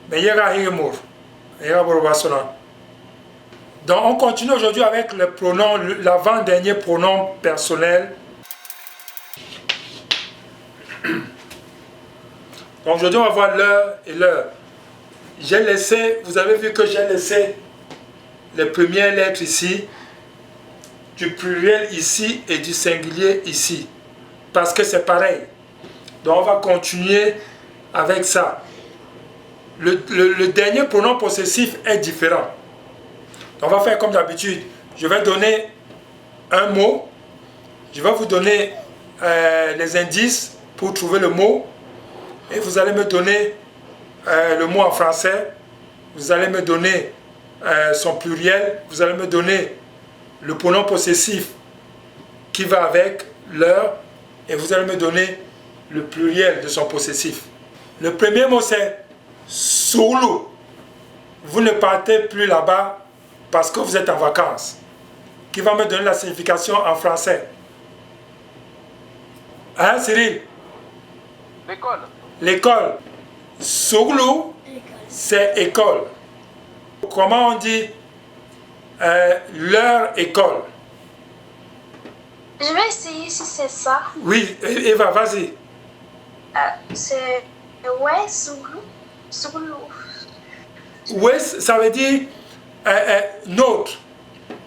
Mais il y a Himur. Il y a Borobasona. Donc on continue aujourd'hui avec le pronom, l'avant-dernier pronom personnel. Donc aujourd'hui on va voir l'heure et l'heure. J'ai laissé, vous avez vu que j'ai laissé les premières lettres ici, du pluriel ici et du singulier ici. Parce que c'est pareil. Donc on va continuer avec ça. Le dernier pronom possessif est différent. On va faire comme d'habitude. Je vais donner un mot. Je vais vous donner les indices pour trouver le mot. Et vous allez me donner le mot en français. Vous allez me donner son pluriel. Vous allez me donner le pronom possessif qui va avec l'heure. Et vous allez me donner le pluriel de son possessif. Le premier mot c'est Sulu. Vous ne partez plus là-bas parce que vous êtes en vacances. Qui va me donner la signification en français? Hein, Cyril? L'école. L'école. Sulu, c'est école. Comment on dit leur école? Je vais essayer si c'est ça. Oui, Eva, vas-y. C'est ouais, Soulou. Soulou. Oui, ça veut dire notre.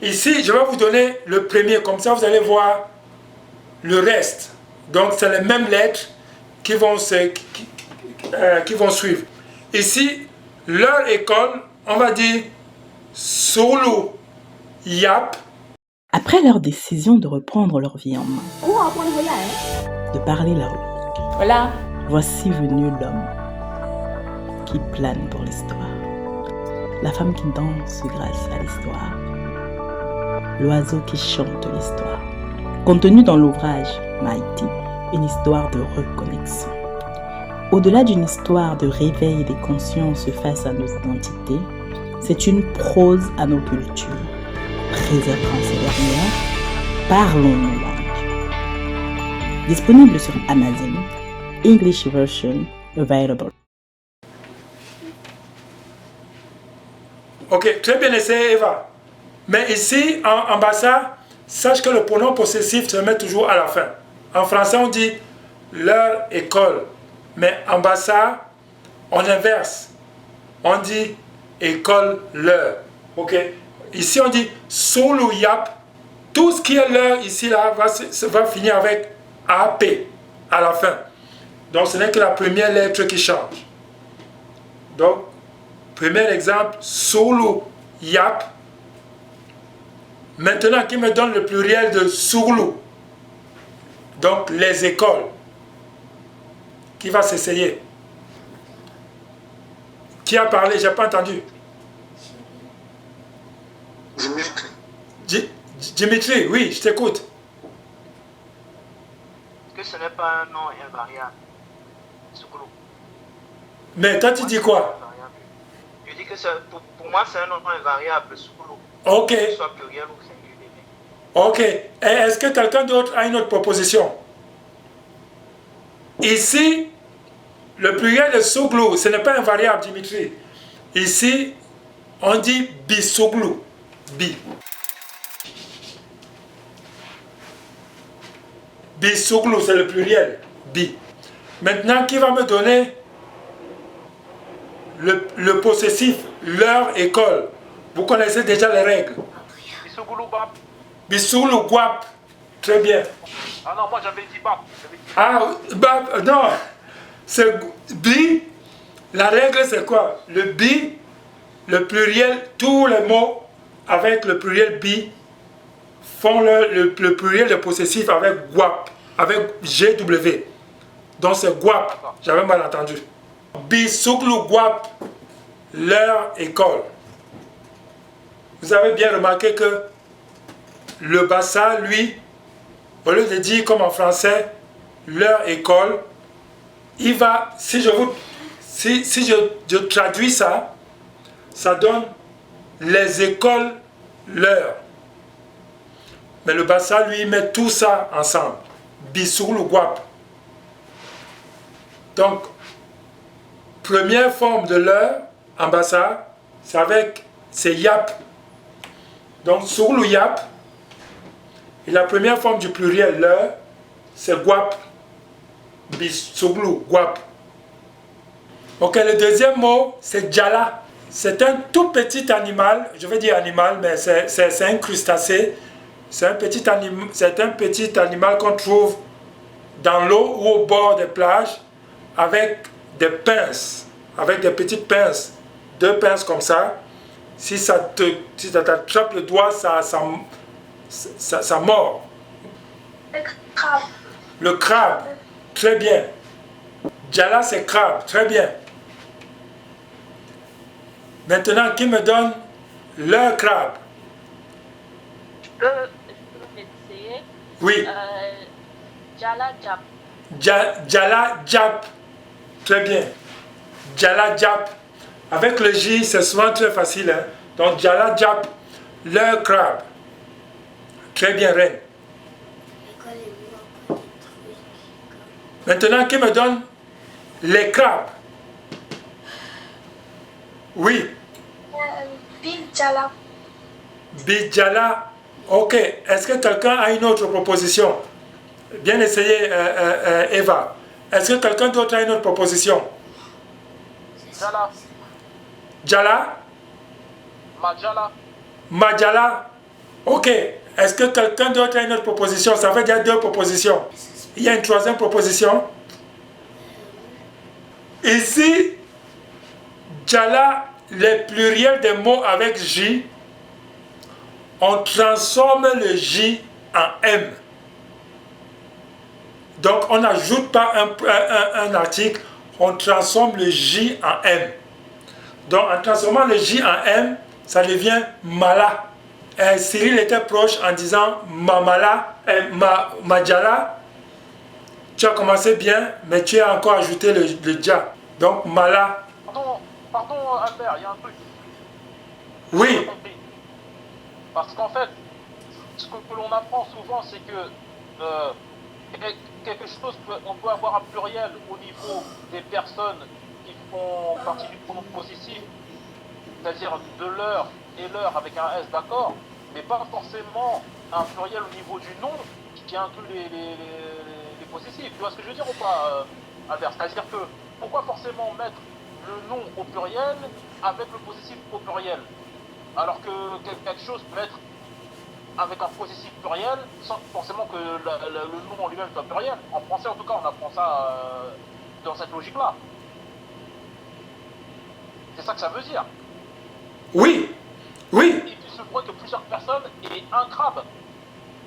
Ici, je vais vous donner le premier, comme ça vous allez voir le reste. Donc, c'est les mêmes lettres qui vont suivre. Ici, leur école, on va dire Sulu Yap. Après leur décision de reprendre leur vie en main, de parler leur langue, Voilà. voici venu l'homme qui plane pour l'histoire, la femme qui danse grâce à l'histoire, l'oiseau qui chante l'histoire. Contenu dans l'ouvrage Mighty, une histoire de reconnexion. Au-delà d'une histoire de réveil des consciences face à nos identités, c'est une prose à nos cultures. Préservant ces dernières, parlons nos langues. Disponible sur Amazon, English version available. Ok, très bien essayé, Eva. Mais ici, en Bassa, sache que le pronom possessif se met toujours à la fin. En français, on dit leur école. Mais en Bassa, on inverse. On dit école leur. Ok. Ici, on dit Sulu Yap. Tout ce qui est leur ici là va finir avec AP à la fin. Donc, ce n'est que la première lettre qui change. Donc, premier exemple, Sulu Yap. Maintenant, qui me donne le pluriel de Sulu? Donc, les écoles. Qui va s'essayer? Qui a parlé? Je n'ai pas entendu. Dimitri. Dimitri, oui, je t'écoute. Est-ce que ce n'est pas un nom invariable? Soukolo. Mais toi, tu dis quoi? Je dis que pour moi, c'est un nom invariable, Soukolo. Ok. Que ce soit pluriel ou singulier. Ok. Et est-ce que quelqu'un d'autre a une autre proposition? Ici, le pluriel de Souglu, ce n'est pas invariable, Dimitri. Ici, on dit Bisouglu. Bi. Bisouglu, c'est le pluriel. Bi. Maintenant, qui va me donner le possessif, leur école? Vous connaissez déjà les règles. Bisouglu Bap. Bisouglu Guap. Très bien. Ah non, moi j'avais dit Bap. Ah, Bap, non. C'est Bi. La règle, c'est quoi? Le Bi, le pluriel, tous les mots avec le pluriel Bi font le pluriel de possessif avec Guap, avec GW. Donc c'est Guap. J'avais mal entendu. Bisouglu Guap, leur école. Vous avez bien remarqué que le Bassa, lui, au lieu de dire comme en français, leur école, il va, si je traduis ça, ça donne les écoles leur. Mais le Bassa, lui, met tout ça ensemble. Bisouglu Guap. Donc, première forme de l'heure en bassa, c'est yap. Donc Souglu yap. Et la première forme du pluriel l'heure, c'est guap. Bis Souglu, guap. Ok, le deuxième mot, c'est djala. C'est un tout petit animal, je vais dire animal, mais c'est un crustacé. C'est un petit animal qu'on trouve dans l'eau ou au bord des plages avec des pinces, avec des petites pinces, 2 pinces comme ça. Si ça t'attrape le doigt, ça mord. Le crabe. Le crabe, très bien. Djala, c'est crabe, très bien. Maintenant, qui me donne le crabe? Je peux essayer. Oui. Jala Jap. Djala Jap. Très bien. Djala Jap. Avec le J, c'est souvent très facile. Hein? Donc, Djala Jap, le crabe. Très bien, Reine. Maintenant, qui me donne les crabes? Oui. Bidjala. Bidjala. Ok. Est-ce que quelqu'un a une autre proposition? Bien essayé, Eva. Est-ce que quelqu'un d'autre a une autre proposition? Jala. Djala? Majala. Majala? Ok. Est-ce que quelqu'un d'autre a une autre proposition? Ça fait déjà 2 propositions. Il y a une 3e proposition. Ici, Djala, les pluriels des mots avec J, on transforme le J en M. Donc, on n'ajoute pas un article, on transforme le J en M. Donc, en transformant le J en M, ça devient Mala. Cyril était proche en disant Mamala, Majala. Tu as commencé bien, mais tu as encore ajouté le Dja. Donc, Mala. Pardon Albert, il y a un truc. Oui. Parce qu'en fait, ce que l'on apprend souvent, c'est que quelque chose, on peut avoir un pluriel au niveau des personnes qui font partie du pronom possessif, c'est-à-dire de l'heure et l'heure avec un S, d'accord, mais pas forcément un pluriel au niveau du nom qui inclut les possessifs. Tu vois ce que je veux dire ou pas, Albert? C'est-à-dire que pourquoi forcément mettre le nom au pluriel avec le possessif au pluriel, alors que quelque chose peut être avec un possessif pluriel sans forcément que le nom en lui-même soit pluriel. En français, en tout cas, on apprend ça dans cette logique-là. C'est ça que ça veut dire. Oui. Oui. Il se pourrait que plusieurs personnes aient un crabe.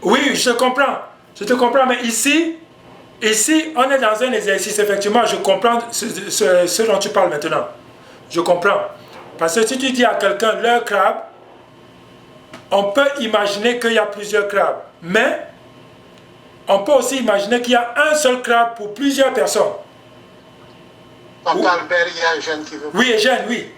Oui, je te comprends, mais ici, on est dans un exercice, effectivement, je comprends ce dont tu parles maintenant. Je comprends. Parce que si tu dis à quelqu'un leur crabe, on peut imaginer qu'il y a plusieurs crabes. Mais, on peut aussi imaginer qu'il y a un seul crabe pour plusieurs personnes. Papa Albert, il y a Eugène qui veut. Oui, Eugène, oui.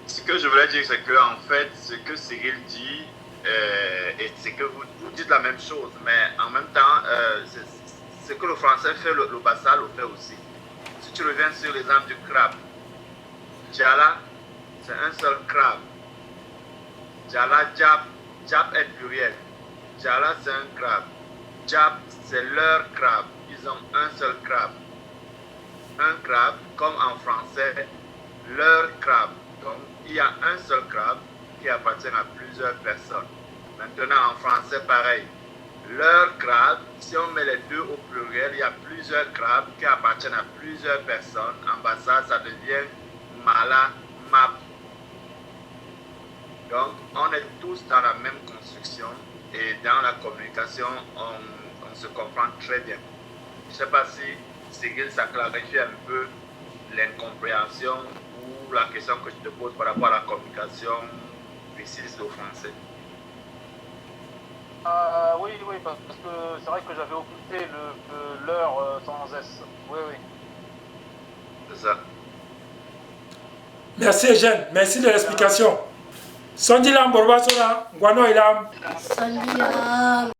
Ce que je voulais dire, c'est que en fait, ce que Cyril dit, et c'est que vous dites la même chose, mais en même temps, ce que le français fait, le bassa le fait aussi. Si tu reviens sur l'exemple du crabe, Djala, c'est un seul crabe. Djala, Jap est pluriel. Djala, c'est un crabe. Jap, c'est leur crabe. Ils ont un seul crabe. Un crabe, comme en français, leur crabe. Donc, il y a un seul crabe qui appartient à plusieurs personnes. Maintenant, en français, pareil. Leur crabe, si on met les deux au pluriel, il y a plusieurs crabes qui appartiennent à plusieurs personnes. En bassa, ça devient Mala, Map. Donc, on est tous dans la même construction et dans la communication, on se comprend très bien. Je ne sais pas si Cyril, ça clarifie un peu l'incompréhension ou la question que je te pose par rapport à la communication précise au français. Oui, parce que c'est vrai que j'avais occulté l'heure sans S. Oui. C'est ça. Merci Eugène, merci de l'explication. Sondilam Borba Sora, Guano Ilam. Sondilam.